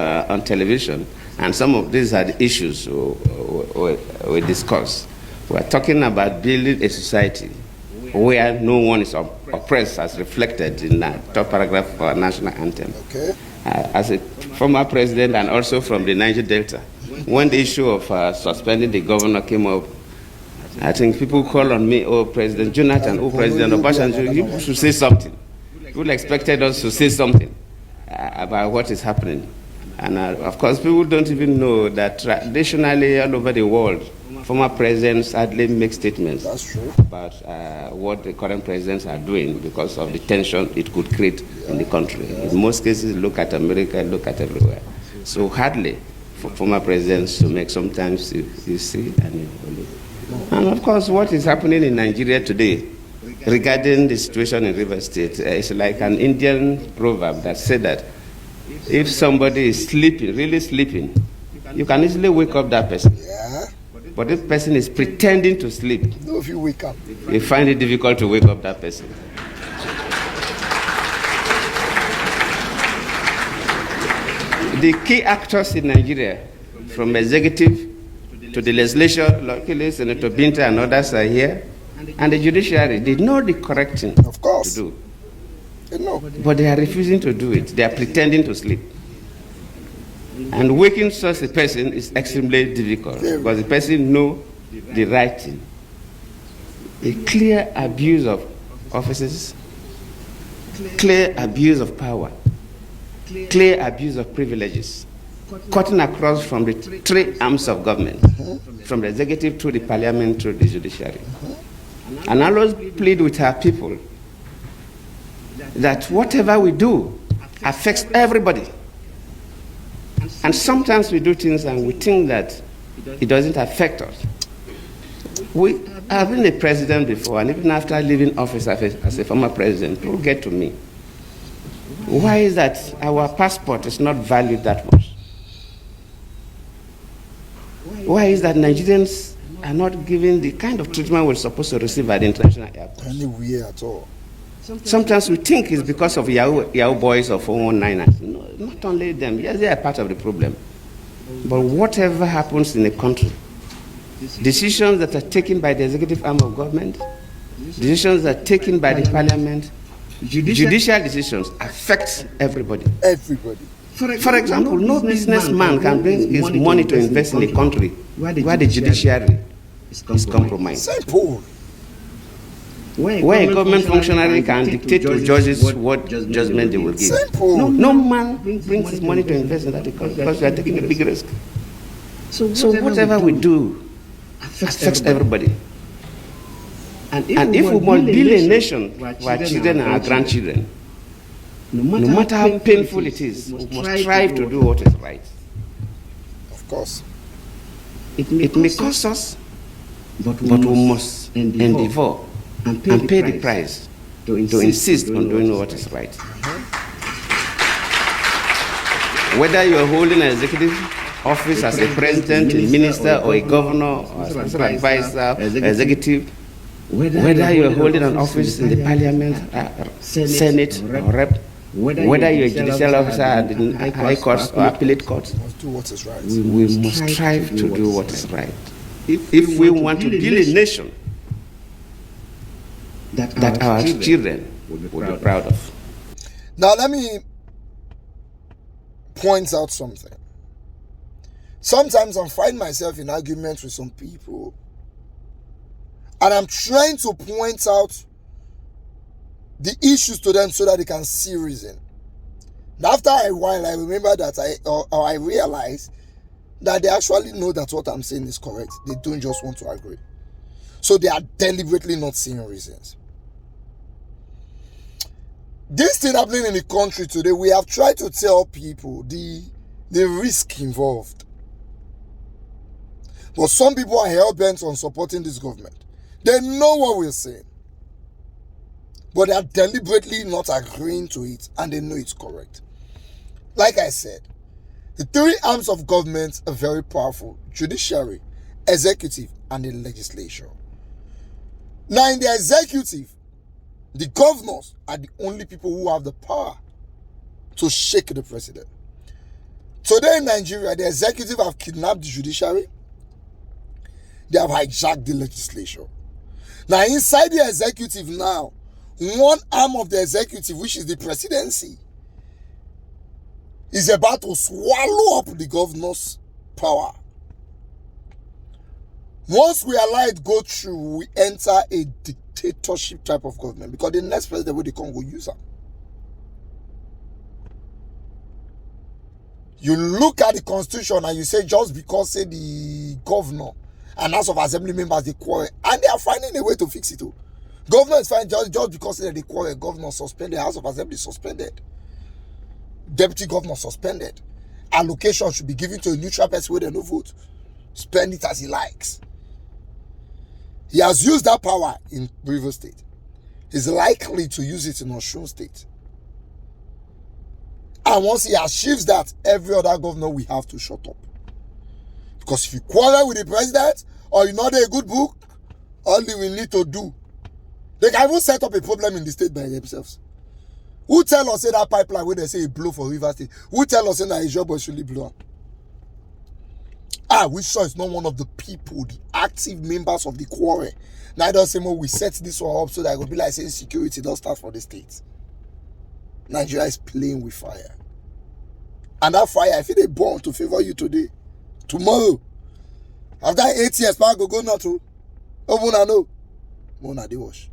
on television, and some of these are the issues we discuss. We're talking about building a society where no one is oppressed, as reflected in the top paragraph of our national anthem. Okay. As a former president and also from the Niger Delta, when the issue of suspending the governor came up, I think people call on me, oh, President Jonathan, oh, President Obasanjo, you should say something. People expected us to say something about what is happening. And of course, people don't even know that traditionally all over the world, former presidents hardly make statements about what the current presidents are doing because of the tension it could create in the country. In most cases, look at America, look at everywhere. So hardly for former presidents to make, sometimes you see and you believe. And of course, what is happening in Nigeria today regarding the situation in River State is like an Indian proverb that said that if somebody is sleeping, really sleeping, you can easily wake up that person. Yeah. But if person is pretending to sleep, no, if you wake up, you find it difficult to wake up that person. The key actors in Nigeria, from executive to the legislature, luckily Senator Binta and others are here, and the judiciary, they know the correct thing of course to do. They know. But they are refusing to do it. They are pretending to sleep. And waking such a person is extremely difficult because the person knows the right thing. A clear abuse of offices, clear abuse of power, clear abuse of privileges, cutting across from the three arms of government, from the executive to the parliament to the judiciary. And I always plead with our people that whatever we do affects everybody. And sometimes we do things and we think that it doesn't affect us. I've been a president before, and even after leaving office as a former president, people get to me. Why is that our passport is not valued that much? Why is that Nigerians are not given the kind of treatment we're supposed to receive at the international airport? Anywhere at all. Sometimes we think it's because of Yahoo boys or 419ers. No, not only them. Yes, they are part of the problem. But whatever happens in a country, decisions that are taken by the executive arm of government, decisions that are taken by the parliament, judicial decisions affect everybody. Everybody. For example, no businessman can bring his money to invest in a country where the judiciary is compromised. Simple. Where a government functionary can dictate to judges what judgment they will give. Simple. No man brings his money to invest in that country because we are taking a big risk. So whatever we do affects everybody. And if we must build a nation for our children and our grandchildren, no matter how painful it is, we must strive to do what is right. Of course. It may cost us, but we must endeavor and pay the price to insist on doing what is right. Whether you are holding an executive office as a president, a minister, or a governor, or a special advisor, executive, whether you are holding an office in the parliament, senate, or rep, whether you're a judicial officer at the high courts or appellate courts, we must strive to do what is right. If we want to build a nation that our children will be proud of. Now let me point out something. Sometimes I find myself in arguments with some people, and I'm trying to point out the issues to them so that they can see reason. And after a while, I remember that I realize that they actually know that what I'm saying is correct. They don't just want to agree. So they are deliberately not seeing reasons. This thing happening in the country today, we have tried to tell people the risk involved. But some people are hell-bent on supporting this government. They know what we're saying, but they are deliberately not agreeing to it, and they know it's correct. Like I said, the three arms of government are very powerful: judiciary, executive, and the legislature. Now, in the executive, the governors are the only people who have the power to shake the president. Today in Nigeria, the executive have kidnapped the judiciary. They have hijacked the legislature. Now, inside the executive now, one arm of the executive, which is the presidency, is about to swallow up the governor's power. Once we allow it go through, we enter a dictatorship type of government, because the next president will come go use them. You look at the constitution and you say, just because say the governor and House of Assembly members they quarrel, and they are finding a way to fix it. Governor is fine just because they quarrel. Governor suspended, House of Assembly suspended, deputy governor suspended. Allocation should be given to a neutral person where they no vote. Spend it as he likes. He has used that power in Rivers State. He's likely to use it in Osun State. And once he achieves that, every other governor will have to shut up. Because if you quarrel with the president, or you know a good book, all they will need to do, they can even set up a problem in the state by themselves. Who tell us say that pipeline where they say it blow for Rivers State? Who tell us say that his job was really blow up? We sure it's not one of the people, the active members of the quarrel. Neither say more we set this one up so that it will be like saying security don't start for the state. Nigeria is playing with fire. And that fire, if they born to favor you today, tomorrow, after 8 years, power go not to. Oh, Mona no. Mona they wash.